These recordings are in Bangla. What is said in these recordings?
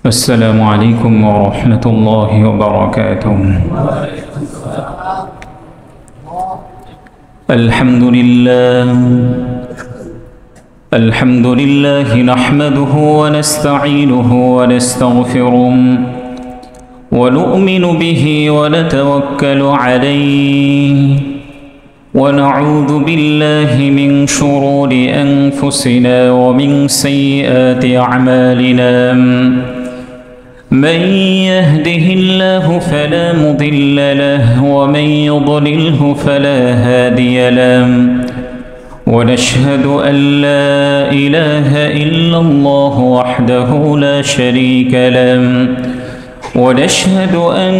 السلام عليكم ورحمة الله وبركاته. الحمد لله نحمده ونستعينه ونستغفره ونؤمن به ونتوكل عليه ونعوذ بالله من شرور أنفسنا ومن سيئات أعمالنا. من يهده الله فلا مضل له ومن يضلله فلا هادي له، ونشهد أن لا إله إلا الله وحده لا شريك له، ونشهد أن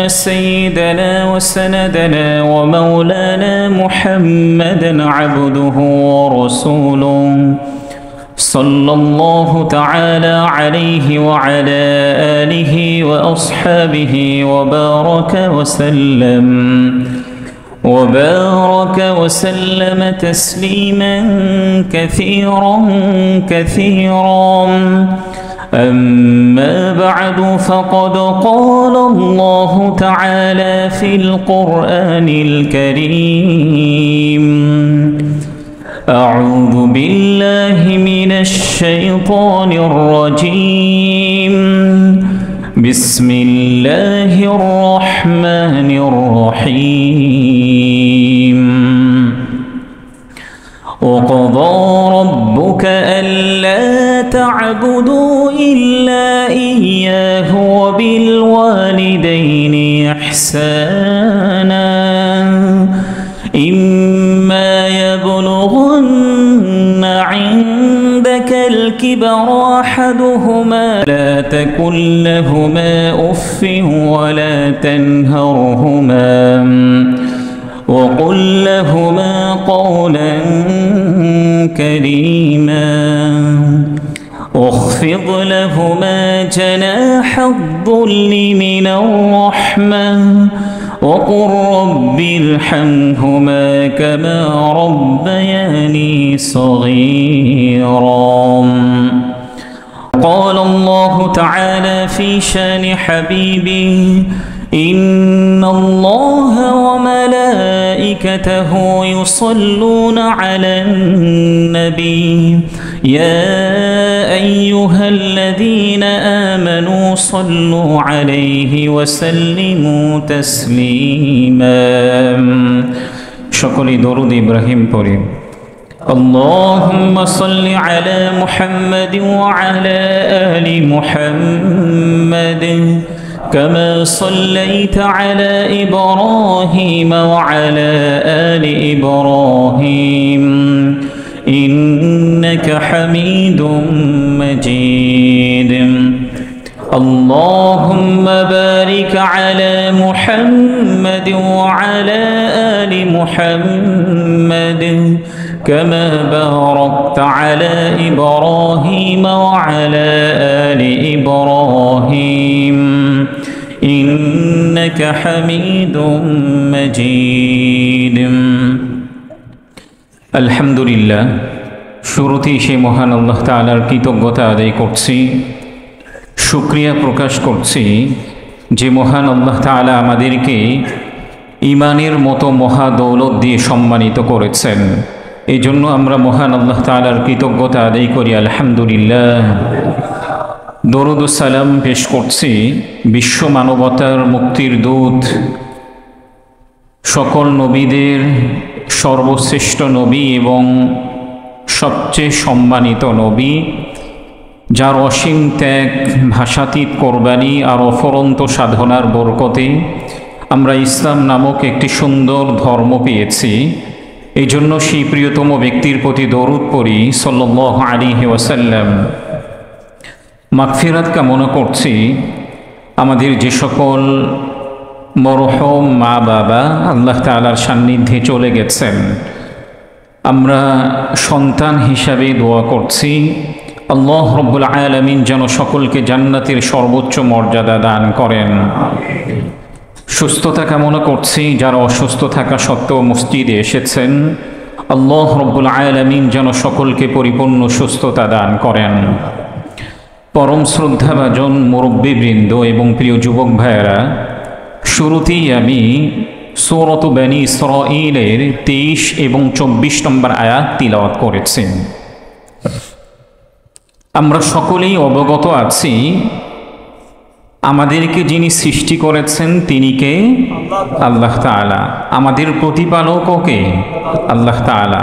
سيدنا وسندنا ومولانا محمدا عبده ورسوله صلى الله تعالى عليه وعلى آله وأصحابه وبارك وسلم تسليما كثيرا. أما بعد، فقد قال الله تعالى في القرآن الكريم: أعوذ بالله من الشيطان الرجيم. بسم الله الرحمن الرحيم. وقضى ربك ألا تعبدوا إلا إياه وبالوالدين إحسانا. إما يبلغن عندك الكبر أحدهما لا تقل لهما أف ولا تنهرهما وقل لهما قولا كريما. واخفض لهما جناح الذل من الرحمة وقل رب ارحمهما كما ربياني صغيرا. قال الله تعالى في شان حبيبه: إن الله وملائكته يصلون على النبي يا أيها الذين آمنوا صلوا عليه وسلموا تسليما. شكري درود إبراهيم পড়ি। اللهم صل على محمد وعلى آل محمد كما صليت على إبراهيم وعلى آل إبراهيم إنك حميد مجيد. اللهم بارك على محمد وعلى آل محمد كما باركت على إبراهيم وعلى آل إبراهيم إنك حميد مجيد. আলহামদুলিল্লাহ, শুরুতেই সেই মহান আল্লাহ তাআলার কৃতজ্ঞতা আদায় করছি, শুকরিয়া প্রকাশ করছি যে মহান আল্লাহ তাআলা আমাদেরকে ঈমানের মতো মহা দৌলত দিয়ে সম্মানিত করেছেন। এই জন্য আমরা মহান আল্লাহ তাআলার কৃতজ্ঞতা আদায় করি আলহামদুলিল্লাহ। দরুদ ও সালাম পেশ করছি বিশ্ব মানবতার মুক্তির দূত, সকল নবীদের সর্বশ্রেষ্ঠ নবী এবং সবচেয়ে সম্মানিত নবী, যার অসীম ত্যাগ, ভাষাতীত কোরবানি আর অফরন্ত সাধনার বরকতে আমরা ইসলাম নামক একটি সুন্দর ধর্ম পেয়েছি। এই জন্য সেই প্রিয়তম ব্যক্তির প্রতি দরুদ পড়ি সাল্লাল্লাহু আলাইহি ওয়াসাল্লাম। মাগফিরাত কামনা করছি আমাদের যে সকল মরহুম মা বাবা আল্লাহ তাআলার সান্নিধ্যে চলে গেছেন। আমরা সন্তান হিসাবে দোয়া করছি আল্লাহ রব্বুল আলামিন যেন সকলকে জান্নাতের সর্বোচ্চ মর্যাদা দান করেন। সুস্থতা কামনা করছি যারা অসুস্থ থাকা সত্ত্বেও মসজিদে এসেছেন, আল্লাহ রব্বুল আলামিন যেন সকলকে পরিপূর্ণ সুস্থতা দান করেন। পরম শ্রদ্ধাভাজন মুরব্বীবৃন্দ এবং প্রিয় যুবক ভাইয়েরা, শুরুতেই আমি সূরাত বনী ইসরাঈলের 23 এবং 24 নম্বর আয়াত তিলাওয়াত করেছি। আমরা সকলেই অবগত আছি আমাদেরকে যিনি সৃষ্টি করেছেন তিনি কে? আল্লাহ তাআলা। আমাদের প্রতিপালকও কে? আল্লাহ তাআলা।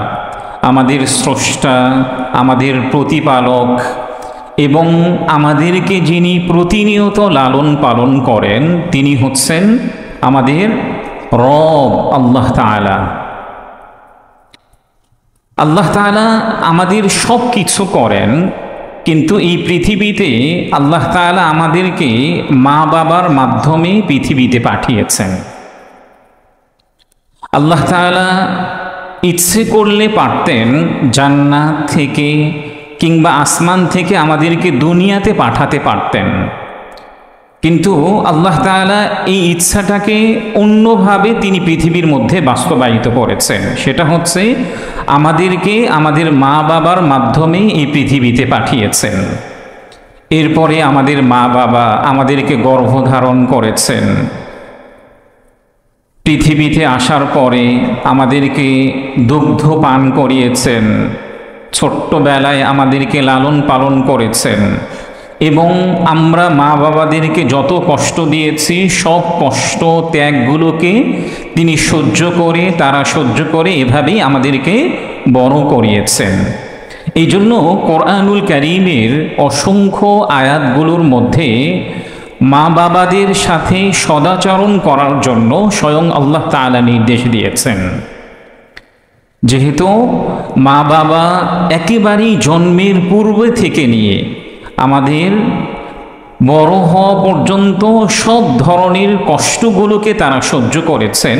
আমাদের স্রষ্টা, আমাদের প্রতিপালক এবং আমাদেরকে যিনি প্রতিনিয়ত লালন পালন করেন তিনি হচ্ছেন আমাদের রব আল্লাহ তাআলা। আল্লাহ তাআলা আমাদের সব কিছু করেন, কিন্তু এই পৃথিবীতে আল্লাহ তাআলা আমাদেরকে মা বাবার মাধ্যমে পৃথিবীতে পাঠিয়েছেন। আল্লাহ তাআলা ইচ্ছে করলে পারতেন জান্নাত থেকে কিংবা আসমান থেকে আমাদেরকে দুনিয়াতে পাঠাতে পারতেন, কিন্তু আল্লাহ তাআলা এই ইচ্ছাটাকে অন্যভাবে তিনি পৃথিবীর মধ্যে বাস্তবায়িত করেছেন। সেটা হচ্ছে আমাদেরকে আমাদের মা বাবার মাধ্যমে এই পৃথিবীতে পাঠিয়েছেন। এরপরে আমাদের মা বাবা আমাদেরকে গর্ভধারণ করেছেন। পৃথিবীতে আসার পরে আমাদেরকে দুগ্ধ পান করিয়েছেন, ছোট্টবেলায় আমাদেরকে লালন পালন করেছেন এবং আমরা মা বাবাদেরকে যত কষ্ট দিয়েছি সব কষ্ট ত্যাগগুলোকে তিনি তারা সহ্য করে এভাবেই আমাদেরকে বড় করিয়েছেন। এই জন্য কোরআনুল কারীমের অসংখ্য আয়াতগুলোর মধ্যে মা বাবাদের সাথে সদাচরণ করার জন্য স্বয়ং আল্লাহ তাআলা নির্দেশ দিয়েছেন। যেহেতু মা বাবা একেবারেই জন্মের পূর্বে থেকে নিয়ে আমাদের বড় হওয়া পর্যন্ত সব ধরনের কষ্টগুলোকে তারা সহ্য করেছেন,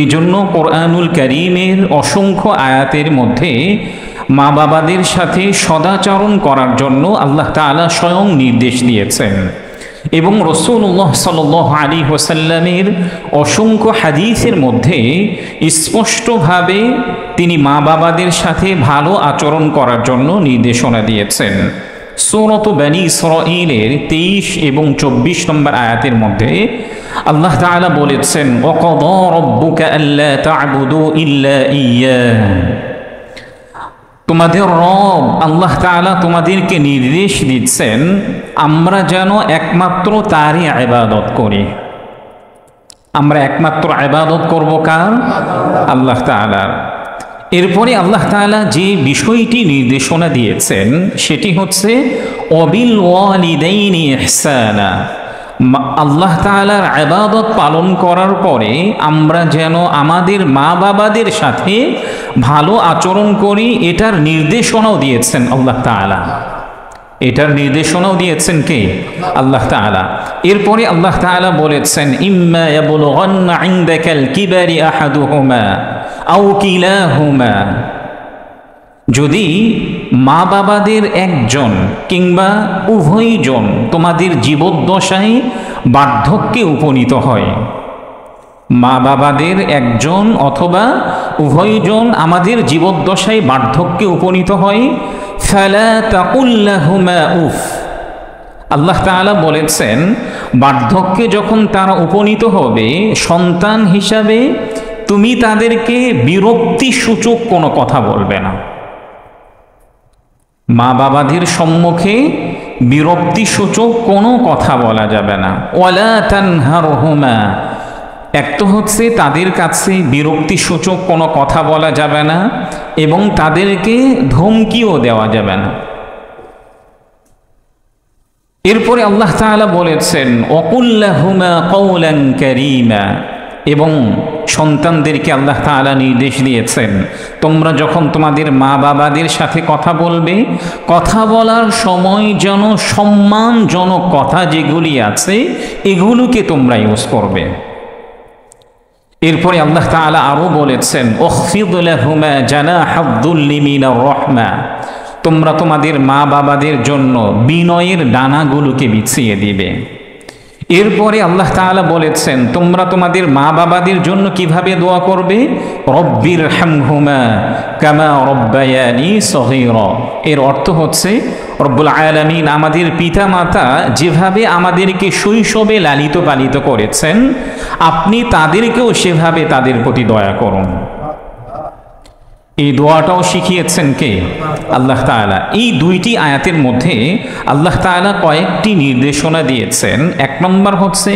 এই জন্য কোরআনুল কারীমের অসংখ্য আয়াতের মধ্যে মা বাবাদের সাথে সদাচরণ করার জন্য আল্লাহ তাআলা স্বয়ং নির্দেশ দিয়েছেন। এবং রাসূলুল্লাহ সাল্লাল্লাহু আলাইহি ওয়াসাল্লামের অসংখ্য হাদিসের মধ্যে স্পষ্টভাবে তিনি মা বাবাদের সাথে ভালো আচরণ করার জন্য নির্দেশনা দিয়েছেন। সূরাত বনী ইসরাঈলের 23 এবং 24 নম্বর আয়াতের মধ্যে আল্লাহ তাআলা বলেছেন, ওয়াকাদা রাব্বুকা আল্লা তা'বুদু ইল্লা ইয়্যাহ। তোমাদের রব আল্লাহ তাআলা তোমাদেরকে নির্দেশ দিচ্ছেন আমরা যেন একমাত্র তারই ইবাদত করি। আমরা একমাত্র ইবাদত করব কার? আল্লাহ তাআলার। এরপরে আল্লাহ তাআলা যে বিষয়টি নির্দেশনা দিয়েছেন সেটি হচ্ছে ওয়াবিল ওয়ালিদাইনি ইহসানা। আল্লাহ তাআলার ইবাদত পালন করার পরে আমরা যেন আমাদের মা বাবাদের সাথে ভালো আচরণ করি, এটার নির্দেশনাও দিয়েছেন আল্লাহ তাআলা। এটার নির্দেশনাও দিয়েছেন কে? আল্লাহ তাআলা। এরপরে আল্লাহ তাআলা বলেছেন, ইম্মা ইয়াবলুগান্না ইনদাকাল কিবারি আহাদুহুমা আও কিলাহুমা। যদি মা বাবাদের একজন কিংবা উভয়জন তোমাদের জীবদ্দশায় বার্ধক্যে উপনীত হয়, মা বাবাদের একজন অথবা উভয়জন আমাদের জীবদ্দশায় বার্ধক্যে উপনীত হয়, ফালা তাকুল লাহুমা উফ। আল্লাহ তাআলা বলেছেন বার্ধক্যে যখন তারা উপনীত হবে সন্তান হিসাবে তুমি তাদেরকে বিরক্তি সূচক কোনো কথা বলবে না। মা বাবাদের সম্মুখে বিরক্তি সূচক কোনো কথা বলা যাবে না। ওয়ালা তানহারহুমা, এক তো হচ্ছে তাদের কাছে বিরক্তি সূচক কোনো কথা বলা যাবে না এবং তাদেরকে ধমকিও দেওয়া যাবে না। এরপরে আল্লাহ তাআলা বলেছেন ওয়াকুল লাহুমা কওলান কারীমা। এবং সন্তানদেরকে আল্লাহ তাআলা নির্দেশ দিয়েছেন তোমরা যখন তোমাদের মা বাবাদের সাথে কথা বলবে, কথা বলার সময় যেন সম্মানজনক কথা যেগুলি আছে এগুলোকে তোমরা ইউজ করবে। এরপরে আল্লাহ তাআলা আরো বলেছেন উখফিদ লাহুমা জানাহাদ যুল্লি মিনার রাহমা। তোমরা তোমাদের মা বাবাদের জন্য বিনয়ের ডানাগুলোকে বিছিয়ে দিবে। এরপরে আল্লাহ তাআলা বলেছেন তোমরা তোমাদের মা বাবাদের জন্য কিভাবে দোয়া করবে, রব্বির হামহুমা কামা রব্বায়ানি সগীরা। এর অর্থ হচ্ছে রব্বুল আলামিন আমাদের পিতামাতা যেভাবে আমাদেরকে শৈশবে লালিত পালিত করেছেন, আপনি তাদেরকেও সেভাবে তাদের প্রতি দয়া করুন। এই দোয়াটাও শিখিয়েছেন কে? আল্লাহ তাআলা। এই দুইটি আয়াতের মধ্যে আল্লাহ তাআলা কয়েকটি নির্দেশনা দিয়েছেন। এক নম্বর হচ্ছে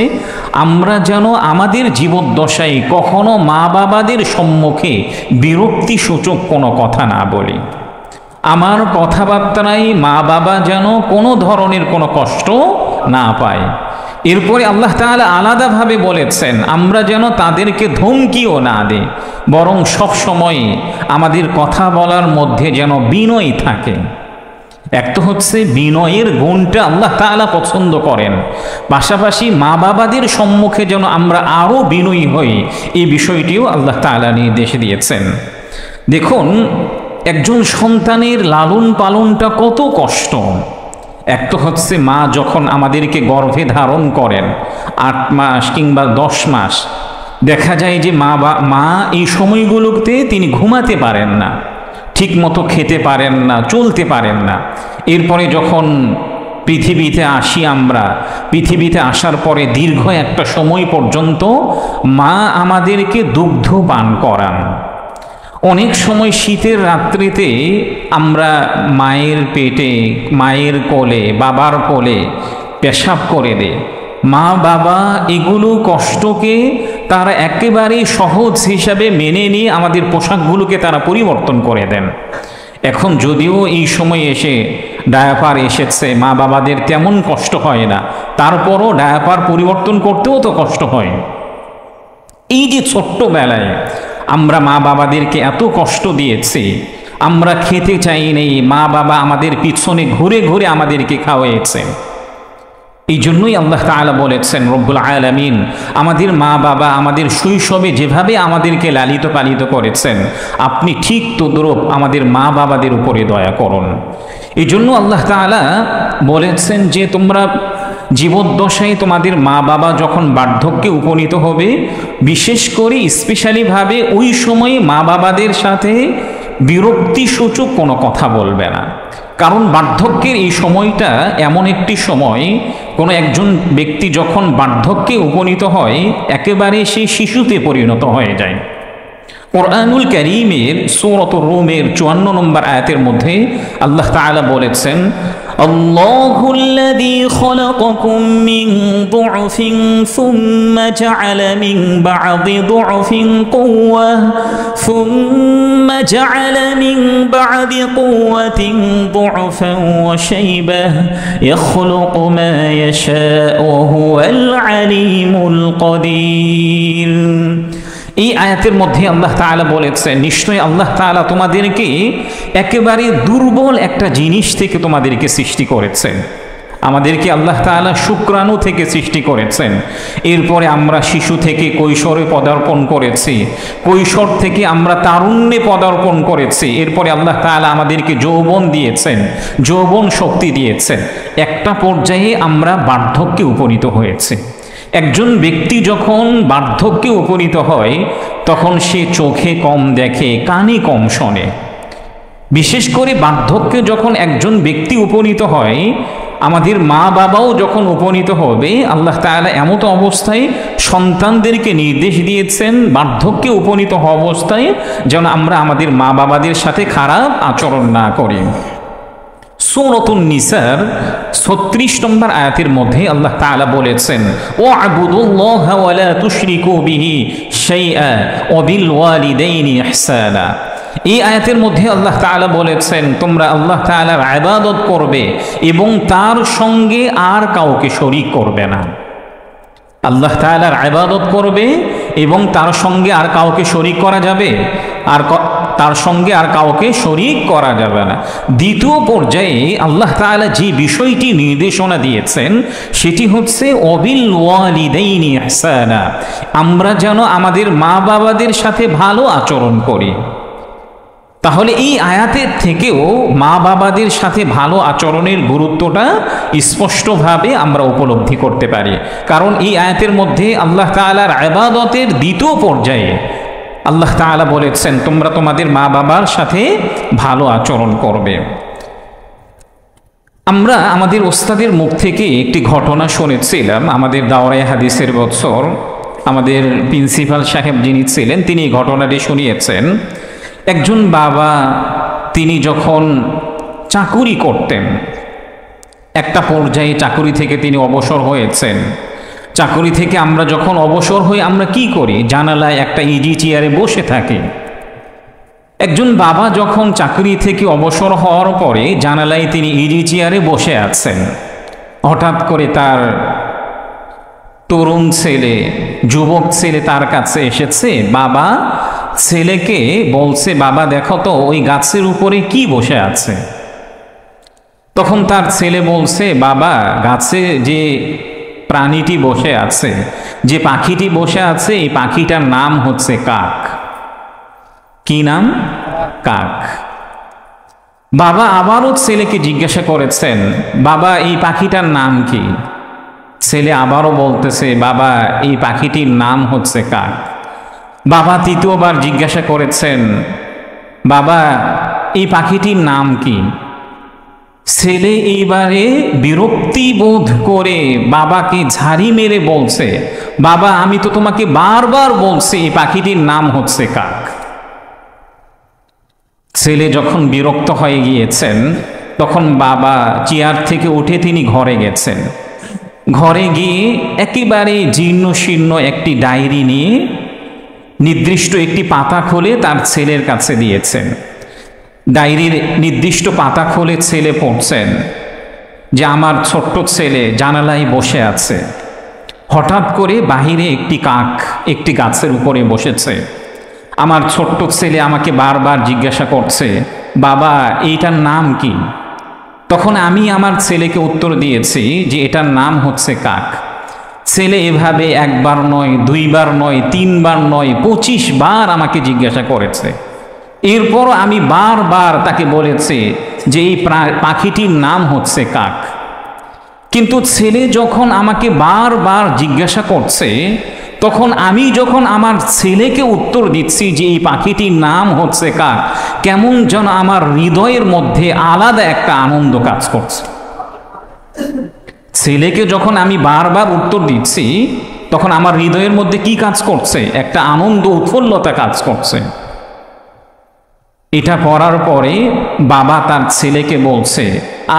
আমরা যেন আমাদের জীবদ্দশায় কখনো মা বাবাদের সম্মুখে বিরক্তিসূচক কোনো কথা না বলি। আমার কথাবার্তায় মা বাবা যেন কোনো ধরনের কোনো কষ্ট না পায়। এরপরে আল্লাহ তাআলা আলাদাভাবে বলেছেন আমরা যেন তাদেরকে ধমকিও না দেই, বরং সব সময় আমাদের কথা বলার মধ্যে যেন বিনয় থাকে। এক তো হচ্ছে বিনয়ের গুণটা আল্লাহ তাআলা পছন্দ করেন, পাশাপাশি মা বাবাদের সম্মুখে যেন আমরা আরও বিনয়ী হই, এই বিষয়টিও আল্লাহ তাআলা নির্দেশ দিয়েছেন। দেখুন, একজন সন্তানের লালন পালনটা কত কষ্ট। এক তো হচ্ছে মা যখন আমাদেরকে গর্ভে ধারণ করেন 8 মাস কিংবা 10 মাস, দেখা যায় যে মা এই সময়গুলোতে তিনি ঘুমাতে পারেন না, ঠিক মতো খেতে পারেন না, চলতে পারেন না। এরপরে যখন পৃথিবীতে আসি আমরা, পৃথিবীতে আসার পরে দীর্ঘ একটা সময় পর্যন্ত মা আমাদেরকে দুগ্ধ পান করান। অনেক সময় শীতের রাত্রিতে আমরা মায়ের পেটে, মায়ের কোলে, বাবার কোলে পেশাব করে দেই। মা বাবা এগুলো কষ্টকে তারা একেবারে সহজ হিসাবে মেনে নিয়ে আমাদের পোশাকগুলোকে তারা পরিবর্তন করে দেন। এখন যদিও এই সময় এসে ডায়াপার এসেছে, মা বাবাদের তেমন কষ্ট হয় না, তারপরও ডায়াপার পরিবর্তন করতেও তো কষ্ট হয়। এই যে ছোট্টবেলায় আমরা মা বাবাদেরকে এত কষ্ট দিয়েছি, আমরা খেতে চাই নেই, মা বাবা আমাদের পিছনে ঘুরে ঘুরে আমাদেরকে খাওয়াইছে। এই জন্যই আল্লাহ তাআলা বলেছেন, রব্বুল আলামিন আমাদের মা বাবা আমাদের শৈশবে যেভাবে আমাদেরকে লালিত পালিত করেছেন, আপনি ঠিক তদ্রূপ আমাদের মা বাবাদের উপরে দয়া করুন। এই জন্য আল্লাহ তাআলা বলেছেন যে তোমরা জীবদ্দশায় তোমাদের মা বাবা যখন বার্ধক্যে উপনীত হবে, বিশেষ করে স্পেশালিভাবে ওই সময়ে মা বাবাদের সাথে বিরক্তিসূচক কোনো কথা বলবে না। কারণ বার্ধক্যের এই সময়টা এমন একটি সময়, কোনো একজন ব্যক্তি যখন বার্ধক্যে উপনীত হয় একেবারে সে শিশুতে পরিণত হয়ে যায়। কুরআনুল কারীমের সূরাতুর রুমের 54 নম্বর আয়াতের মধ্যে আল্লাহ তাআলা বলেছেন, আল্লাহুল্লাযী খালাকাকুম মিন দু'ফিন সুম্মা জা'আলা মিন বা'দি দু'ফিন কুওয়া সুম্মা জা'আলা মিন বা'দি কুওয়াতিন দু'ফান ওয়া শাইবাহ ইয়াখলুকু মা ইয়াশা'উ ওয়া হুয়াল আলীমুল কাদির। এই আয়াতের মধ্যে আল্লাহ তাআলা বলেছেন, নিশ্চয়ই আল্লাহ তাআলা তোমাদেরকে একেবারে দুর্বল একটা জিনিস থেকে তোমাদেরকে সৃষ্টি করেছেন। আমাদেরকে আল্লাহ তাআলা শুক্রাণু থেকে সৃষ্টি করেছেন। এরপরে আমরা শিশু থেকে কৈশোরে পদার্পণ করেছি, কৈশোর থেকে আমরা তারুণ্যে পদার্পণ করেছি। এরপরে আল্লাহ তাআলা আমাদেরকে যৌবন দিয়েছেন, যৌবন শক্তি দিয়েছেন। একটা পর্যায়ে আমরা বার্ধক্যে উপনীত হয়েছি। একজন ব্যক্তি যখন বার্ধক্যে উপনীত হয় তখন সে চোখে কম দেখে, কানে কম শোনে। বিশেষ করে বার্ধক্যে যখন একজন ব্যক্তি উপনীত হয়, আমাদের মা বাবাও যখন উপনীত হবে, আল্লাহ তাআলা এমত অবস্থায় সন্তানদেরকে নির্দেশ দিয়েছেন বার্ধক্যে উপনীত হওয়া অবস্থায় যেন আমরা আমাদের মা বাবাদের সাথে খারাপ আচরণ না করি। সূরাতুন নিসার 36 নম্বর আয়াতের মধ্যে আল্লাহ তাআলা বলেছেন, ওয়া'বুদুল্লাহা ওয়া লা তুশরিকু বিহি শাইআ ওয়া বিল ওয়ালিদাইনি ইহসানা। এই আয়াতের মধ্যে আল্লাহ তাআলা বলেছেন তোমরা আল্লাহ তাআলার ইবাদত করবে এবং তার সঙ্গে আর কাউকে শরীক করবে না। আল্লাহ তাআলার ইবাদত করবে এবং তার সঙ্গে আর কাউকে শরীক করা যাবে? তার সঙ্গে আর কাউকে শরীক করা যাবে না। দ্বিতীয় পর্যায়ে আল্লাহ তাআলা যে বিষয়টি নির্দেশনা দিয়েছেন সেটি হচ্ছে ওয়াবিল ওয়ালিদাইনি ইহসানা, আমরা যেন আমাদের মা বাবাদের সাথে ভালো আচরণ করি। তাহলে এই আয়াতের থেকেও মা বাবাদের সাথে ভালো আচরণের গুরুত্বটা স্পষ্টভাবে আমরা উপলব্ধি করতে পারি। কারণ এই আয়াতের মধ্যে আল্লাহ তাআলার ইবাদতের দ্বিতীয় পর্যায়ে আল্লাহ তাআলা বলেছেন তোমরা তোমাদের মা বাবার সাথে ভালো আচরণ করবে। আমরা আমাদের ওস্তাদের মুখ থেকে একটি ঘটনা শুনেছিলাম। আমাদের দাওরায়ে হাদিসের বছর আমাদের প্রিন্সিপাল সাহেব যিনি ছিলেন তিনি এই ঘটনাটি শুনিয়েছেন। একজন বাবা তিনি যখন চাকুরি করতেন, একটা পর্যায়ে চাকুরি থেকে তিনি অবসর হয়েছেন। চাকুরি থেকে আমরা যখন অবসর হই আমরা কি করি? জানালায় একটা ইজি চেয়ারে বসে থাকি। একজন বাবা যখন চাকরি থেকে অবসর হওয়ার পরে জানালায় তিনি ইজি চেয়ারে বসে আছেন। হঠাৎ করে তার তরুণ ছেলে, যুবক ছেলে তার কাছে এসেছে। বাবা ছেলেকে বলছে, বাবা দেখো তো ওই গাছের উপরে কি বসে আছে। তখন তার ছেলে বলছে, বাবা গাছে যে প্রাণীটি বসে আছে, যে পাখিটি বসে আছে, এই পাখিটার নাম হচ্ছে কাক। কি নাম? কাক। বাবা আবারও ছেলেকে জিজ্ঞাসা করেছেন, বাবা এই পাখিটার নাম কি? ছেলে আবারও বলতেছে, বাবা এই পাখিটির নাম হচ্ছে কাক। বাবা তৃতীয়বার জিজ্ঞাসা করেছেন, বাবা এই পাখিটির নাম কি? ছেলে এইবারে বিরক্তি বোধ করে বাবাকে ঝাড়ি মেরে বলছে, বাবা আমি তো তোমাকে বারবার বলছি এই পাখিটির নাম হচ্ছে কাক। ছেলে যখন বিরক্ত হয়ে গিয়েছেন তখন বাবা চেয়ার থেকে উঠে তিনি ঘরে গেছেন। ঘরে গিয়ে একেবারে জীর্ণ শীর্ণ একটি ডায়েরি নিয়ে নির্দিষ্ট একটি পাতা খুলে তার ছেলের কাছে দিয়েছেন। ডায়েরির নির্দিষ্ট পাতা খুলে ছেলে পড়ছেন যে আমার ছোট্ট ছেলে জানালায় বসে আছে। হঠাৎ করে বাহিরে একটি কাক একটি গাছের উপরে বসেছে। আমার ছোট্ট ছেলে আমাকে বারবার জিজ্ঞাসা করছে, বাবা এইটার নাম কি? তখন আমি আমার ছেলেকে উত্তর দিয়েছি যে এটার নাম হচ্ছে কাক। ছেলে এভাবে একবার নয়, দুইবার নয়, তিনবার নয়, 25 বার আমাকে জিজ্ঞাসা করেছে। এরপর আমি বারবার তাকে বলেছি যে এই পাখিটির নাম হচ্ছে কাক। কিন্তু ছেলে যখন আমাকে বারবার জিজ্ঞাসা করছে, তখন আমি যখন আমার ছেলেকে উত্তর দিচ্ছি যে এই পাখিটির নাম হচ্ছে কাক, কেমন যেন আমার হৃদয়ের মধ্যে আলাদা একটা আনন্দ কাজ করছে। ছেলেকে যখন আমি বারবার উত্তর দিচ্ছি তখন আমার হৃদয়ের মধ্যে কি কাজ করছে? একটা আনন্দ, উৎফুল্লতা কাজ করছে। এটা পড়ার পরে বাবা তার ছেলেকে বলছে,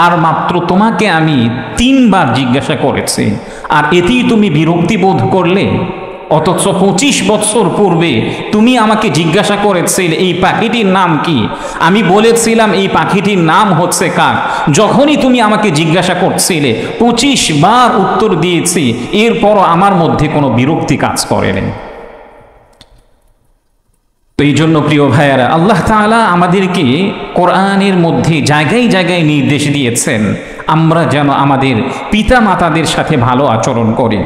আর মাত্র তোমাকে আমি 3 বার জিজ্ঞাসা করেছি, আর এতেই তুমি বিরক্তি বোধ করলে? অথচ 25 বছর পূর্বে তুমি আমাকে জিজ্ঞাসা করেছিলে এই পাখিটির নাম কি? আমি বলেছিলাম এই পাখিটির নাম হচ্ছে কাক। যখনই তুমি আমাকে জিজ্ঞাসা করছিলে 25 বার উত্তর দিয়েছি, এরপরও আমার মধ্যে কোনো বিরক্তি কাজ করেনি। তো এই জন্য প্রিয় ভাইয়ারা, আল্লাহ তাআলা আমাদেরকে কোরআনের মধ্যে জায়গায় জায়গায় নির্দেশ দিয়েছেন আমরা যেন আমাদের পিতা মাতাদের সাথে ভালো আচরণ করি।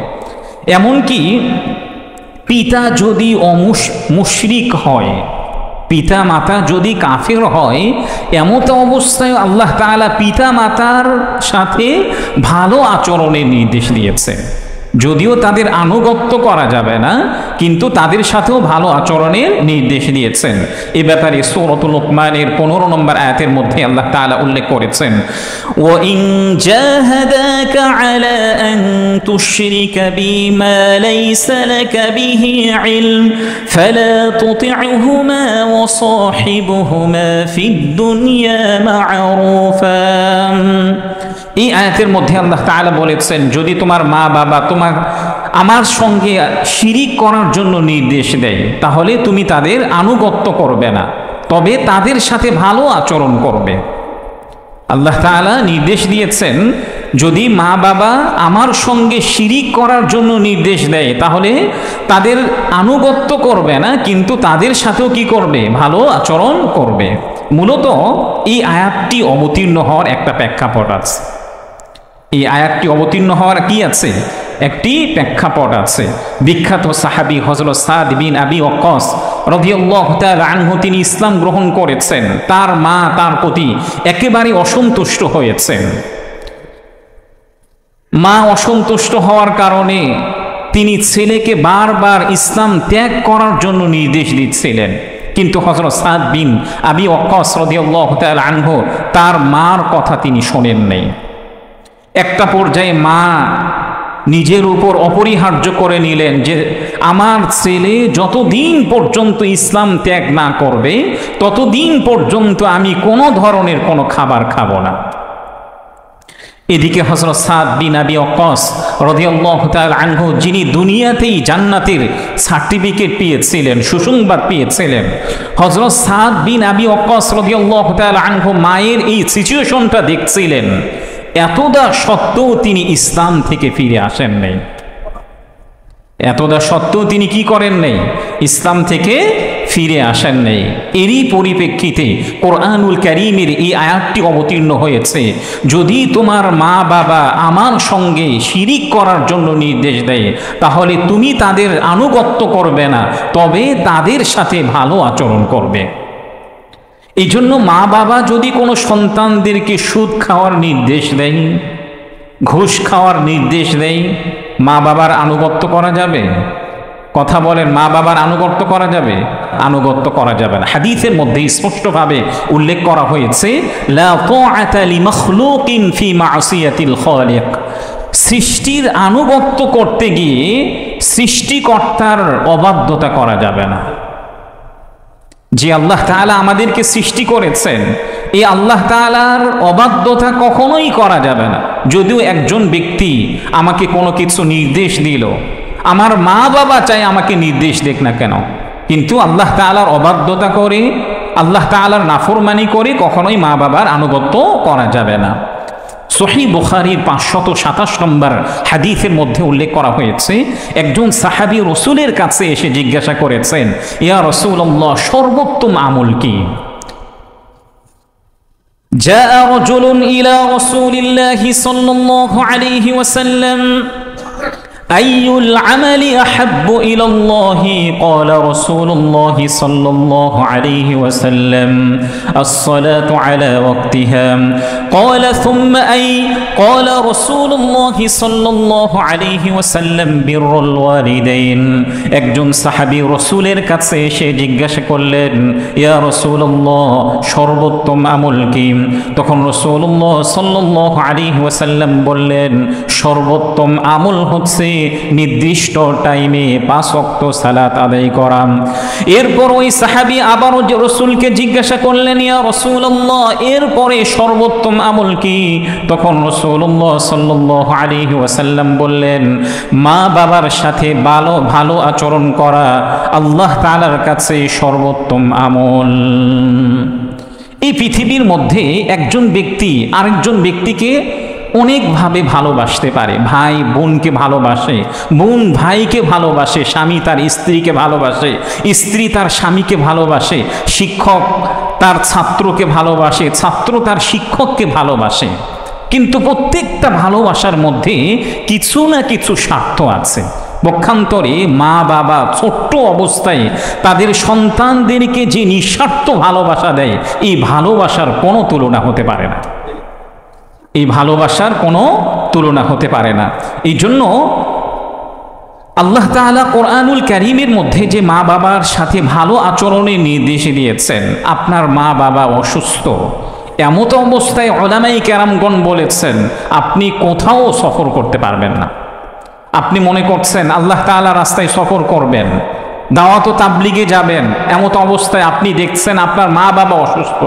এমনকি পিতা যদি মুশরিক হয়, পিতা মাতা যদি কাফের হয়, এমত অবস্থায় আল্লাহ তাআলা পিতা মাতার সাথে ভালো আচরণের নির্দেশ দিয়েছে। যদিও তাদের আনুগত্য করা যাবে না, কিন্তু তাদের সাথেও ভালো আচরণের নির্দেশ দিয়েছেন। এ ব্যাপারে সূরাতুল লুকমানের 15 নম্বর আয়াতের মধ্যে আল্লাহ তাআলা উল্লেখ করেছেন, ওয়া ইন জাহাদাকা আলা আন তুশরিকা বিমা লাইসা লাকা বিহি ইলম ফালা তুতি'হুমা ওয়া সাহিবহুমা ফিদ দুনিয়া মা'রুফা। এই আয়াতের মধ্যে আল্লাহ তাআলা বলেছেন, যদি তোমার মা বাবা আমার সঙ্গে শিরিক করার জন্য নির্দেশ দেয় তাহলে তুমি তাদের আনুগত্য করবে না, তবে তাদের সাথে ভালো আচরণ করবে। আল্লাহ তাআলা নির্দেশ দিয়েছেন যদি মা বাবা আমার সঙ্গে শিরিক করার জন্য নির্দেশ দেয় তাহলে তাদের আনুগত্য করবে না, কিন্তু তাদের সাথেও কি করবে? ভালো আচরণ করবে। মূলত এই আয়াতটি অবতীর্ণ হওয়ার একটা প্রেক্ষাপট আছে। এই আয়াতটি অবতীর্ণ হওয়ার কি আছে? একটি প্রেক্ষাপট আছে। বিখ্যাত সাহাবী হযরত সাদ বিন আবি ওয়াক্কাস রাদিয়াল্লাহু তাআলা আনহু তিনি ইসলাম গ্রহণ করেছেন। তার মা তার প্রতি একেবারে অসন্তুষ্ট হয়েছেন। মা অসন্তুষ্ট হওয়ার কারণে তিনি ছেলেকে বারবার ইসলাম ত্যাগ করার জন্য নির্দেশ দিচ্ছিলেন, কিন্তু হযরত সাদ বিন আবি ওয়াক্কাস রাদিয়াল্লাহু তাআলা আনহু তার মার কথা তিনি শোনেন নাই। একটা পর্যায়ে মা নিজের উপর অপরিহার্য করে নিলেন যে আমার ছেলে যতদিন পর্যন্ত ইসলাম ত্যাগ না করবে ততদিন পর্যন্ত আমি কোনো ধরনের কোনো খাবার খাবো না। এদিকে হযরত সাদ বিন আবি ওয়াক্কাস রাদিয়াল্লাহু তাআলা আনহু, যিনি দুনিয়াতেই জান্নাতের সার্টিফিকেট পেয়েছিলেন, সুসংবাদ পেয়েছিলেন, হযরত সাদ বিন আবি ওয়াক্কাস রাদিয়াল্লাহু তাআলা আনহু মায়ের এই সিচুয়েশনটা দেখছিলেন। এতদা সত্ত্বেও তিনি ইসলাম থেকে ফিরে আসেন নাই। এতদা সত্ত্বেও তিনি কি করেন নাই? ইসলাম থেকে ফিরে আসেন নাই। এরই পরিপ্রেক্ষিতে কোরআনুল কারীমের এই আয়াতটি অবতীর্ণ হয়েছে, যদি তোমার মা বাবা আমার সঙ্গে শিরিক করার জন্য নির্দেশ দেয় তাহলে তুমি তাদের আনুগত্য করবে না, তবে তাদের সাথে ভালো আচরণ করবে। এই জন্য মা বাবা যদি কোনো সন্তানদেরকে সুদ খাওয়ার নির্দেশ দেয়, ঘুষ খাওয়ার নির্দেশ দেয়, মা বাবার আনুগত্য করা যাবে? কথা বলেন, মা বাবার আনুগত্য করা যাবে? আনুগত্য করা যাবে না। হাদিসের মধ্যে স্পষ্টভাবে উল্লেখ করা হয়েছে, লা তাআতা লিমাখলুকিন ফি মাসিয়াতিল খালিক। সৃষ্টির আনুগত্য করতে গিয়ে সৃষ্টিকর্তার অবাধ্যতা করা যাবে না। যে আল্লাহ তাআলা আমাদেরকে সৃষ্টি করেছেন, এই আল্লাহ তাআলার অবাধ্যতা কখনোই করা যাবে না। যদিও একজন ব্যক্তি আমাকে কোনো কিছু নির্দেশ দিল, আমার মা বাবা চাই আমাকে নির্দেশ দেখ না কেন, কিন্তু আল্লাহ তাআলার অবাধ্যতা করে, আল্লাহ তাআলার নাফরমানি করে কখনোই মা বাবার আনুগত্য করা যাবে না। সহিহ বুখারীর 527 নম্বর হাদিসের মধ্যে উল্লেখ করা হয়েছে, একজন সাহাবী রাসূলের কাছে এসে জিজ্ঞাসা করেছেন, ইয়া রাসূলুল্লাহ, সর্বোত্তম আমল কি? জাআ রাজুলুন ইলা রাসূলিল্লাহি সাল্লাল্লাহু আলাইহি ওয়াসাল্লাম أي العمل أحب إلى الله؟ قال رسول الله صلى الله عليه وسلم الصلاة على وقتها. قال ثم أي؟ قال رسول الله صلى الله عليه وسلم بر الوالدين. একজন সাহাবী রাসূলের কাছে এসে জিজ্ঞাসা করলেন, ইয়া রাসূলুল্লাহ, সর্বোত্তম আমল কি? তখন রাসূলুল্লাহ সাল্লাল্লাহু আলাইহি ওয়াসাল্লাম বললেন, সর্বোত্তম আমল হচ্ছে নির্দিষ্ট টাইমে 5 ওয়াক্ত সালাত আদায় করা। এরপর ওই সাহাবী আবারও রাসূলকে জিজ্ঞাসা করলেন, ইয়া রাসূলুল্লাহ, এরপরে সর্বোত্তম আমল কি? তখন রাসূলুল্লাহ সাল্লাল্লাহু আলাইহি ওয়াসাল্লাম বললেন, মা বাবার সাথে ভালো আচরণ করা আল্লাহ তাআলার কাছে সর্বোত্তম আমল। এই পৃথিবীর মধ্যে একজন ব্যক্তি আরেকজন ব্যক্তিকে অনেকভাবে ভালোবাসতে পারে। ভাই বোনকে ভালোবাসে, বোন ভাইকে ভালোবাসে, স্বামী তার স্ত্রীকে ভালোবাসে, স্ত্রী তার স্বামীকে ভালোবাসে, শিক্ষক তার ছাত্রকে ভালোবাসে, ছাত্র তার শিক্ষককে ভালোবাসে। কিন্তু প্রত্যেকটা ভালোবাসার মধ্যে কিছু না কিছু স্বার্থ আছে। পক্ষান্তরে মা বাবা ছোট্ট অবস্থায় তাদের সন্তানদেরকে যে নিঃস্বার্থ ভালোবাসা দেয়, এই ভালোবাসার কোনো তুলনা হতে পারে না। এই ভালোবাসার কোনো তুলনা হতে পারে না। এই জন্য আল্লাহ তাআলা কোরআনুল কারীমের মধ্যে যে মা বাবার সাথে ভালো আচরণের নির্দেশ দিয়েছেন, আপনার মা বাবা অসুস্থ, এমত অবস্থায় উলামায়ে কেরামগণ বলেছেন আপনি কোথাও সফর করতে পারবেন না। আপনি মনে করছেন আল্লাহ তাআলা রাস্তায় সফর করবেন, দাওয়াত ও তাবলীগে যাবেন, এমত অবস্থায় আপনি দেখছেন আপনার মা বাবা অসুস্থ,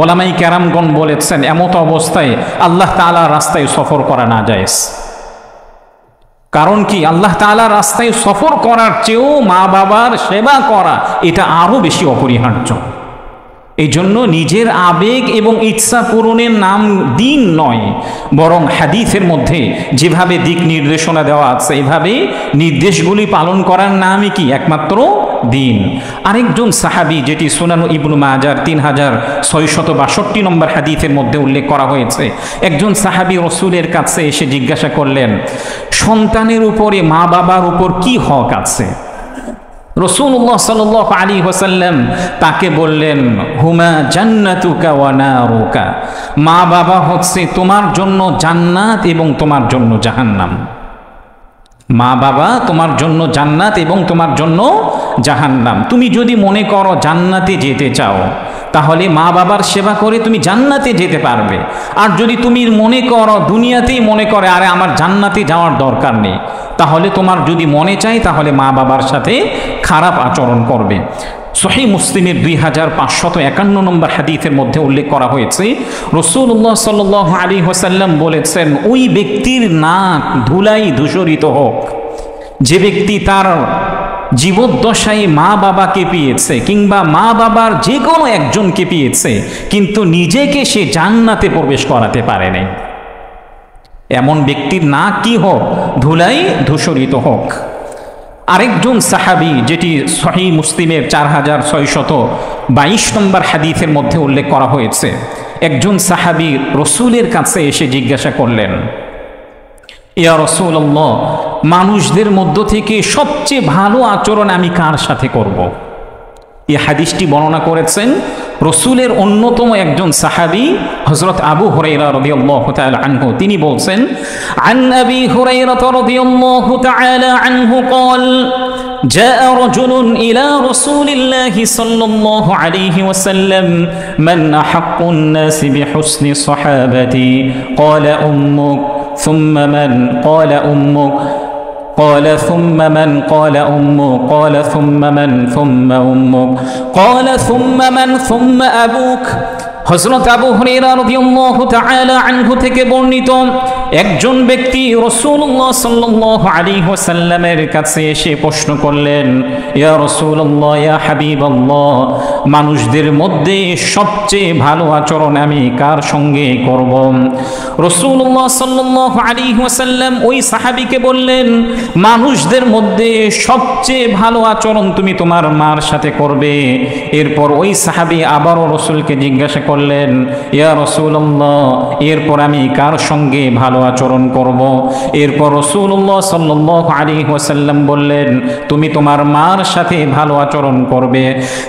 ওলামায়ে কেরামগণ বলেছেন এমত অবস্থায় আল্লাহ তাআলার রাস্তায় সফর করা না জায়েজ। কারণ কি? আল্লাহ তাআলার রাস্তায় সফর করার চেয়েও মা বাবার সেবা করা এটা আরো বেশি অপরিহার্য। এই জন্য নিজের আবেগ এবং ইচ্ছা পূরণের নাম দিন নয়, বরং হাদিসের মধ্যে যেভাবে দিক নির্দেশনা দেওয়া আছে এভাবে নির্দেশগুলি পালন করার নামই কি? একমাত্র দিন। আরেকজন সাহাবী, যেটি সুনান ইবনু মাজার 3662 নম্বর হাদিসের মধ্যে উল্লেখ করা হয়েছে, একজন সাহাবী রাসূলের কাছে এসে জিজ্ঞাসা করলেন, সন্তানের উপরে মা বাবার উপর কি হক আছে? রাসূলুল্লাহ সাল্লাল্লাহু আলাইহি ওয়াসাল্লাম তাকে বললেন, হুমা জান্নাতুকা ওয়া নারুকা, মা বাবা হচ্ছে তোমার জন্য জান্নাত এবং তোমার জন্য জাহান্নাম। মা বাবা তোমার জন্য জান্নাত এবং তোমার জন্য জাহান্নাম। তুমি যদি মনে করো জান্নাতে যেতে চাও, তাহলে মা বাবার সেবা করে তুমি জান্নাতে যেতে পারবে। আর যদি তুমি মনে করো, দুনিয়াতেই মনে করে আরে আমার জান্নাতে যাওয়ার দরকার নেই, তাহলে তোমার যদি মনে চাই তাহলে মা বাবার সাথে খারাপ আচরণ করবে। সহিহ মুসলিমের 2551 নম্বর হাদিসের মধ্যে উল্লেখ করা হয়েছে, রাসূলুল্লাহ সাল্লাল্লাহু আলাইহি ওয়াসাল্লাম বলেছেন, ওই ব্যক্তির নাক ধুলাই ধূসরিত হোক যে ব্যক্তি তার জীবদ্দশায় মা বাবাকে পেয়েছে কিংবা মা বাবার যে কোনো একজনকে পেয়েছে, কিন্তু নিজেকে সে জান্নাতে প্রবেশ করাতে পারে নাই। এমন ব্যক্তির নাক কি হোক? ধুলাই ধূসরিত হোক। আরেকজন সাহাবী, যেটি সহিহ মুসলিমের 4622 নম্বর হাদিসের মধ্যে উল্লেখ করা হয়েছে, একজন সাহাবী রসুলের কাছে এসে জিজ্ঞাসা করলেন, ইয়া রাসূলুল্লাহ, মানুষদের মধ্য থেকে সবচেয়ে ভালো আচরণ আমি কার সাথে করব? এই হাদিসটি বর্ণনা করেছেন রসুলের অন্যতম একজন সাহাবী হযরত আবু হুরায়রা রাদিয়াল্লাহু তাআলা আনহু। তিনি বলছেন, আন আবি হুরায়রা রাদিয়াল্লাহু তাআলা আনহু قال جاء رجل إلى رسول الله صلى الله عليه وسلم من أحق الناس بحسن صحابتي قال أمك ثم من قال أمك قال ثم من قال أمك قال ثم من ثم أمك قال ثم من ثم أبوك। হযরত আবু হুরায়রা রাদিয়াল্লাহু তাআলা আনহু থেকে বর্ণিত, একজন ব্যক্তি রাসূলুল্লাহ সাল্লাল্লাহু আলাইহি ওয়াসাল্লামের কাছে এসে প্রশ্ন করলেন, ইয়া রাসূলুল্লাহ, ইয়া হাবিবাল্লাহ, মানুষদের মধ্যে সবচেয়ে ভালো আচরণ আমি কার সঙ্গে করব? রাসূলুল্লাহ সাল্লাল্লাহু আলাইহি ওয়াসাল্লাম ওই সাহাবীকে বললেন, মানুষদের মধ্যে সবচেয়ে ভালো আচরণ তুমি তোমার মার সাথে করবে। এরপর ওই সাহাবী আবারও রাসূলকে জিজ্ঞাসা করলেন, ইয়া রাসূলুল্লাহ, এরপর আমি কার সঙ্গে ভালো আচরণ করব? এরপর রাসূলুল্লাহ সাল্লাল্লাহু আলাইহি ওয়াসাল্লাম বললেন, তুমি তোমার মার সাথে ভালো আচরণ করবে।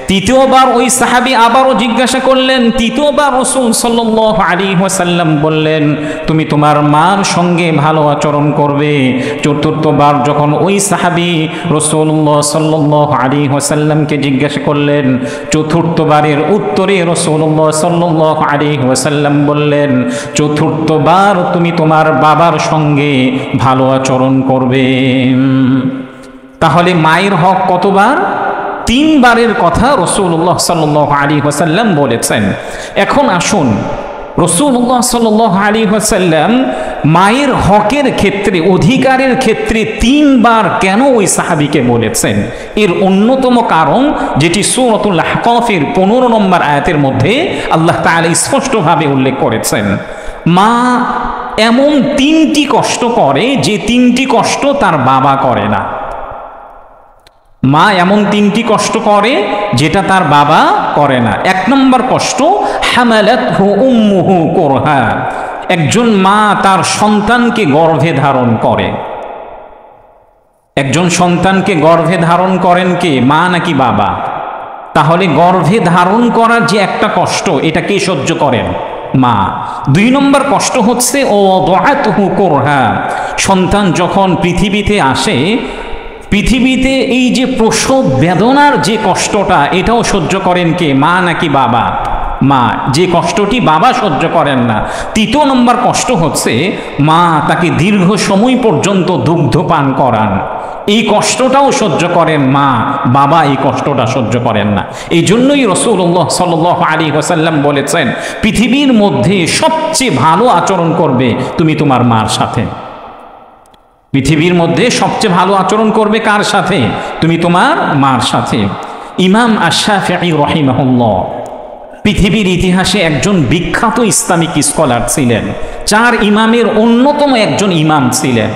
তৃতীয়বার ওই সাহাবী আবারও জিজ্ঞাসা করলেন, তৃতীয়বার রাসূল সাল্লাল্লাহু আলাইহি ওয়াসাল্লাম বললেন, তুমি তোমার মার সঙ্গে ভালো আচরণ করবে। চতুর্থবার যখন ওই সাহাবী রাসূলুল্লাহ সাল্লাল্লাহু আলাইহি ওয়াসাল্লামকে জিজ্ঞাসা করলেন, চতুর্থবারের উত্তরে রাসূলুল্লাহ সাল্লাল্লাহু আলাইহি ওয়াসাল্লাম বললেন, চতুর্থবার তুমি তোমার বাবার সঙ্গে ভালো আচরণ করবে। তাহলে মায়ের হক কতবার? 3 বারের কথা রাসূলুল্লাহ সাল্লাল্লাহু আলাইহি ওয়াসাল্লাম বলেছেন। এখন আসুন, রাসূলুল্লাহ সাল্লাল্লাহু আলাইহি ওয়াসাল্লাম মায়ের হকের ক্ষেত্রে, অধিকারের ক্ষেত্রে 3 বার কেন ওই সাহাবীকে বলেছেন? এর অন্যতম কারণ, যেটি সূরাতুল আহকাফের 15 নম্বর আয়াতের মধ্যে আল্লাহ তাআলা স্পষ্টভাবে উল্লেখ করেছেন, মা এমন 3টি কষ্ট করে যে 3টি কষ্ট তার বাবা করে না। মা এমন 3টি কষ্ট করে যেটা তার বাবা করে না। 1 নম্বর কষ্ট, হামালাতহু উম্মুহু কুরহা, একজন মা তার সন্তানকে গর্ভে ধারণ করে। একজন সন্তানকে গর্ভে ধারণ করেন কে? মা নাকি বাবা? তাহলে গর্ভে ধারণ করার যে একটা কষ্ট, এটা কে সহ্য করেন? মা। 2 নম্বর কষ্ট হচ্ছে ওয়াদাআতুহু কুরহা, সন্তান যখন পৃথিবীতে আসে, পৃথিবীতে এই যে প্রসব বেদনার যে কষ্টটা, এটাও সহ্য করেন কে? মা নাকি বাবা? মা। যে কষ্টটি বাবা সহ্য করেন না। 3 নম্বর কষ্ট হচ্ছে মা তাকে দীর্ঘ সময় পর্যন্ত দুগ্ধ পান করান, এই কষ্টটাও সহ্য করেন মা, বাবা এই কষ্টটা সহ্য করেন না। এই জন্যই রাসূলুল্লাহ সাল্লাল্লাহু আলাইহি ওয়াসাল্লাম বলেছেন, পৃথিবীর মধ্যে সবচেয়ে ভালো আচরণ করবে তুমি তোমার মার সাথে। পৃথিবীর মধ্যে সবচেয়ে ভালো আচরণ করবে কার সাথে? তুমি তোমার মার সাথে। ইমাম আশ-শাফিঈ রাহিমাহুল্লাহ পৃথিবীর ইতিহাসে একজন বিখ্যাত ইসলামিক স্কলার ছিলেন, 4 ইমামের অন্যতম একজন ইমাম ছিলেন।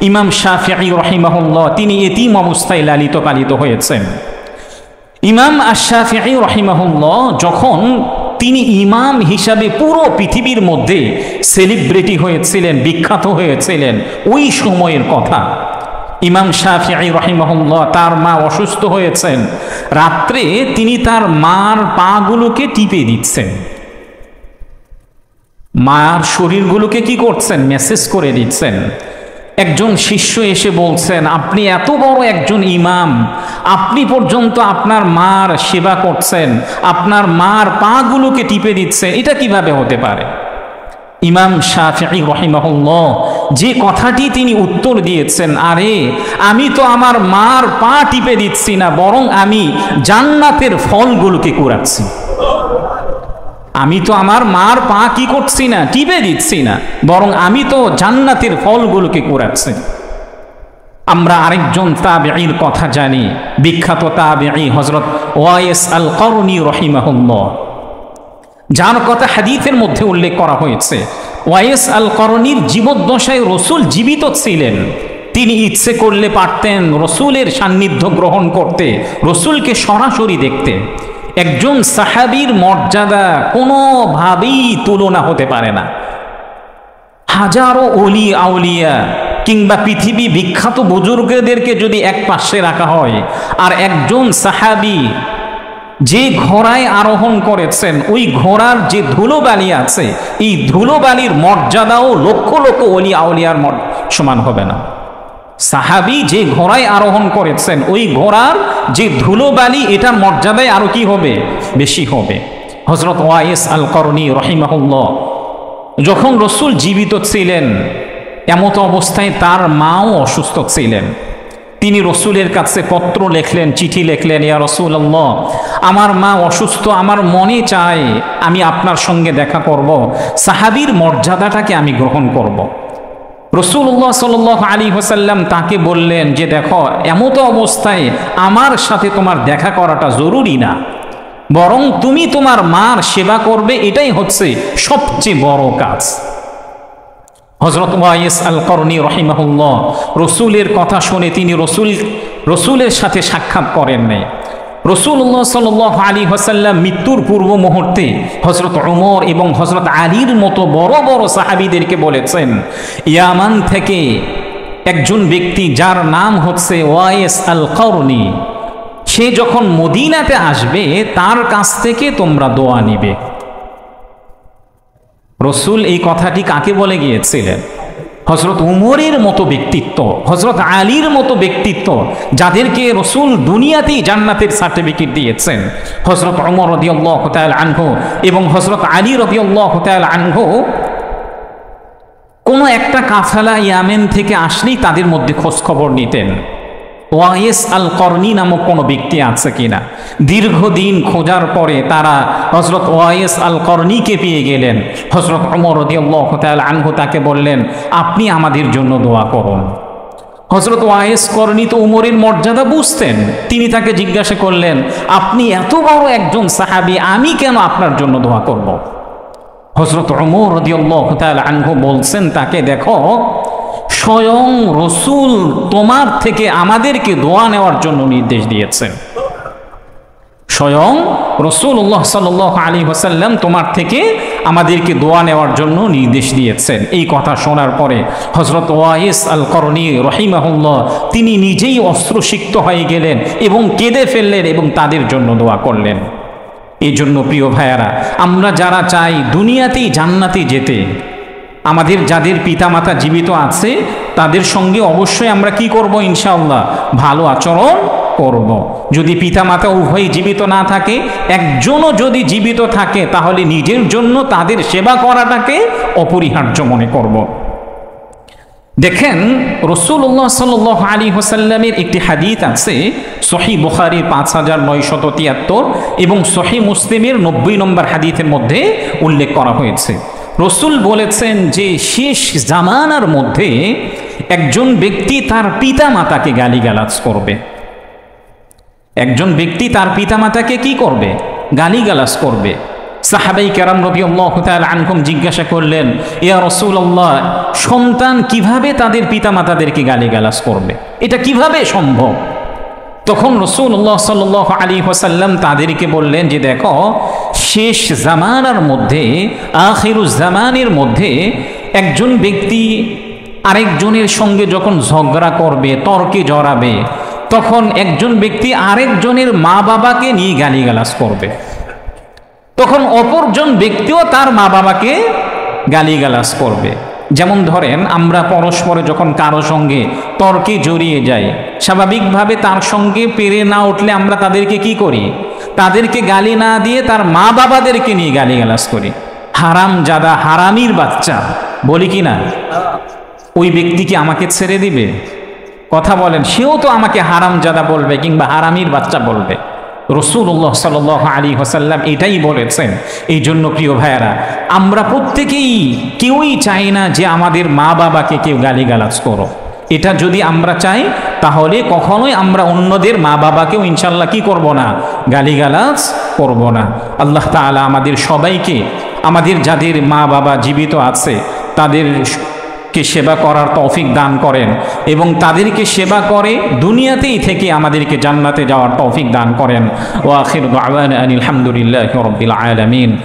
ইমাম শাফিঈ রাহিমাহুল্লাহ তিনি এতিম অবস্থায় লালিত পালিত হয়েছেন। ইমাম আশ-শাফিঈ রাহিমাহুল্লাহ যখন তিনি ইমাম হিসাবে পুরো পৃথিবীর মধ্যে সেলিব্রিটি হয়েছিলেন, বিখ্যাত হয়েছিলেন, ওই সময়ের কথা। ইমাম শাফিঈ রাহিমাহুল্লাহ তার মা অসুস্থ হয়েছেন, রাত্রে তিনি তার মার পাগুলোকে টিপে দিচ্ছেন, মার শরীরগুলোকে কি করছেন? মেসেজ করে দিচ্ছেন। একজন শিষ্য এসে বলছেন, আপনি এত বড় একজন ইমাম, আপনি পর্যন্ত আপনার মার সেবা করছেন, আপনার মার পাগুলোকে টিপে দিচ্ছেন, এটা কিভাবে হতে পারে? ইমাম শাফিঈ রাহিমাহুল্লাহ যে কথাটি তিনি উত্তর দিয়েছেন, আরে আমি তো আমার মার পা টিপে দিচ্ছি না, বরং আমি জান্নাতের ফলগুলোকে কুড়াচ্ছি। আমি তো আমার মার পা কি করছি না, টিপে দিচ্ছি না, বরং আমি তো জান্নাতের ফলগুলোকে কুড়াচ্ছি। আমরা আরেকজন তাবেঈর কথা জানি, বিখ্যাত তাবেঈ হযরত ওয়াইস আল করনী রাহিমাহুল্লাহ, যার কথা হাদিসের মধ্যে উল্লেখ করা হয়েছে। ওয়াইস আল করনীর জীবদ্দশায় রসুল জীবিত ছিলেন, তিনি ইচ্ছে করলে পারতেন রসুলের সান্নিধ্য গ্রহণ করতে, রসুলকে সরাসরি দেখতে। একজন সাহাবীর মর্যাদা কোনোভাবেই তুলনা হতে পারে না। হাজারো ওলি আউলিয়া কিংবা পৃথিবী বিখ্যাত বুজুর্গদেরকে যদি এক পাশে রাখা হয়, আর একজন সাহাবী যে ঘোড়ায় আরোহণ করেছেন, ওই ঘোড়ার যে ধুলোবালি আছে, এই ধুলোবালির মর্যাদাও লক্ষ লক্ষ ওলি আউলিয়ার সমান হবে না। সাহাবী যে ঘোড়ায় আরোহণ করেছেন, ওই ঘোড়ার যে ধুলোবালি, এটার মর্যাদায় আরো কি হবে, বেশি হবে। হযরত ওয়াইস আল করনী রাহিমাহুল্লাহ যখন রসুল জীবিত ছিলেন, এমত অবস্থায় তার মাও অসুস্থ ছিলেন। তিনি রসুলের কাছে পত্র লিখলেন, চিঠি লিখলেন, ইয়া রাসূলুল্লাহ, আমার মা অসুস্থ, আমার মনে চায় আমি আপনার সঙ্গে দেখা করব, সাহাবীর মর্যাদাটাকে আমি গ্রহণ করব। রাসূলুল্লাহ সাল্লাল্লাহু আলাইহি ওয়াসাল্লাম তাকে বললেন যে দেখো, এমত অবস্থায় আমার সাথে তোমার দেখা করাটা জরুরি না, বরং তুমি তোমার মার সেবা করবে, এটাই হচ্ছে সবচেয়ে বড় কাজ। হযরত ওয়াইস আল করনী রাহিমাহুল্লাহ রসুলের কথা শুনে তিনি রসুলের সাথে সাক্ষাৎ করেন নাই। রাসূলুল্লাহ সাল্লাল্লাহু আলাইহি ওয়াসাল্লাম মৃত্যুর পূর্ব মুহূর্তে হযরত ওমর এবং হযরত আলীর মতো বড় বড় সাহাবীদেরকে বলেছেন, ইয়ামান থেকে একজন ব্যক্তি যার নাম হচ্ছে ওয়াইস আল করনী, সে যখন মদিনাতে আসবে তার কাছ থেকে তোমরা দোয়া নিবে। রসুল এই কথাটি কাকে বলে গিয়েছিলেন? হযরত উমরের মতো ব্যক্তিত্ব, হযরত আলীর মতো ব্যক্তিত্ব, যাদেরকে রসুল দুনিয়াতেই জান্নাতের সার্টিফিকেট দিয়েছেন, হযরত ওমর রাদিয়াল্লাহু তাআলা আনহু এবং হযরত আলী রাদিয়াল্লাহু তাআলা আনহু কোনো একটা কাফেলা ইয়ামেন থেকে আসলেই তাদের মধ্যে খোঁজ খবর নিতেন, ওয়াইস আল করনী নামক কোনো ব্যক্তি আছে কিনা। দীর্ঘদিন খোঁজার পরে তারা হযরত ওয়াইস আল করনীকে পেয়ে গেলেন। হযরত ওমর রাদিয়াল্লাহু তাআলা আনহু তাকে বললেন, আপনি আমাদের জন্য দোয়া করুন। হযরত ওয়াইস করনী তো উমরের মর্যাদা বুঝতেন, তিনি তাকে জিজ্ঞাসা করলেন, আপনি এত বড় একজন সাহাবী, আমি কেন আপনার জন্য দোয়া করব? হযরত ওমর রাদিয়াল্লাহু তাআলা আনহু বলছেন তাকে, দেখো, স্বয়ং রসুল তোমার থেকে আমাদেরকে দোয়া নেওয়ার জন্য নির্দেশ দিয়েছেন। স্বয়ং রাসূলুল্লাহ সাল্লাল্লাহু আলাইহি ওয়াসাল্লাম তোমার থেকে আমাদেরকে দোয়া নেওয়ার জন্য নির্দেশ দিয়েছেন। এই কথা শোনার পরে হযরত ওয়াইস আল করনী রাহিমাহুল্লাহ তিনি নিজেই অশ্রুসিক্ত হয়ে গেলেন এবং কেঁদে ফেললেন এবং তাদের জন্য দোয়া করলেন। এই জন্য প্রিয় ভাইয়ারা, আমরা যারা চাই দুনিয়াতেই জান্নাতে যেতে, আমাদের যাদের পিতামাতা জীবিত আছে তাদের সঙ্গে অবশ্যই আমরা কি করব? ইনশাআল্লাহ ভালো আচরণ করব। যদি পিতামাতা উভয়ই জীবিত না থাকে, একজনও যদি জীবিত থাকে, তাহলে নিজের জন্য তাদের সেবা করাটাকে অপরিহার্য মনে করব। দেখেন, রাসূলুল্লাহ সাল্লাল্লাহু আলাইহি ওয়াসাল্লামের একটি হাদিস আছে সহিহ বুখারীর 5973 এবং সহিহ মুসলিমের 90 নম্বর হাদিসের মধ্যে উল্লেখ করা হয়েছে। রসুল বলেছেন যে শেষ জামানার মধ্যে একজন ব্যক্তি তার পিতামাতাকে গালিগালাজ করবে। একজন ব্যক্তি তার পিতামাতাকে কি করবে? গালিগালাজ করবে। সাহাবাই কেরাম রাদিয়াল্লাহু তাআলা আনহুম জিজ্ঞাসা করলেন, ইয়া রাসূলুল্লাহ, সন্তান কিভাবে তাদের পিতামাতাদেরকে গালিগালাজ করবে? এটা কিভাবে সম্ভব? তখন রাসূলুল্লাহ সাল্লাল্লাহু আলাইহি ওয়াসাল্লাম তাদেরকে বললেন যে দেখো, শেষ জামানার মধ্যে, আখিরুজ জামানের মধ্যে একজন ব্যক্তি আরেকজনের সঙ্গে যখন ঝগড়া করবে, তর্কে জড়াবে, তখন একজন ব্যক্তি আরেকজনের মা বাবাকে নিয়ে গালিগালাজ করবে। তখন অপরজন ব্যক্তিও তার মা বাবাকে গালিগালাজ করবে। যেমন ধরেন আমরা পরস্পরে যখন কারো সঙ্গে তর্কে জড়িয়ে যাই, স্বাভাবিকভাবে তার সঙ্গে পেরে না উঠলে আমরা তাদেরকে কি করি? তাদেরকে গালি না দিয়ে তার মা বাবাদেরকে নিয়ে গালিগালাজ করি। হারাম জাদা, হারামির বাচ্চা বলি কি না? ওই ব্যক্তি কি আমাকে ছেড়ে দিবে? কথা বলেন, সেও তো আমাকে হারাম জাদা বলবে কিংবা হারামির বাচ্চা বলবে। রাসূলুল্লাহ সাল্লাল্লাহু আলাইহি ওয়াসাল্লাম এটাই বলেছেন। এই জন্য প্রিয় ভাইয়েরা, আমরা প্রত্যেকেই কেউই চাই না যে আমাদের মা বাবাকে কেউ গালিগালাজ করো। এটা যদি আমরা চাই তাহলে কখনোই আমরা অন্যদের মা বাবাকেও ইনশাল্লাহ কি করব না? গালিগালাজ করব না। আল্লাহ তাআলা আমাদের সবাইকে, আমাদের যাদের মা বাবা জীবিত আছে তাদেরকে সেবা করার তৌফিক দান করেন এবং তাদেরকে সেবা করে দুনিয়াতেই থেকে আমাদেরকে জান্নাতে যাওয়ার তৌফিক দান করেন। ওয়া আখিরু দাওয়ানা আনিল হামদুলিল্লাহি রাব্বিল আলামিন।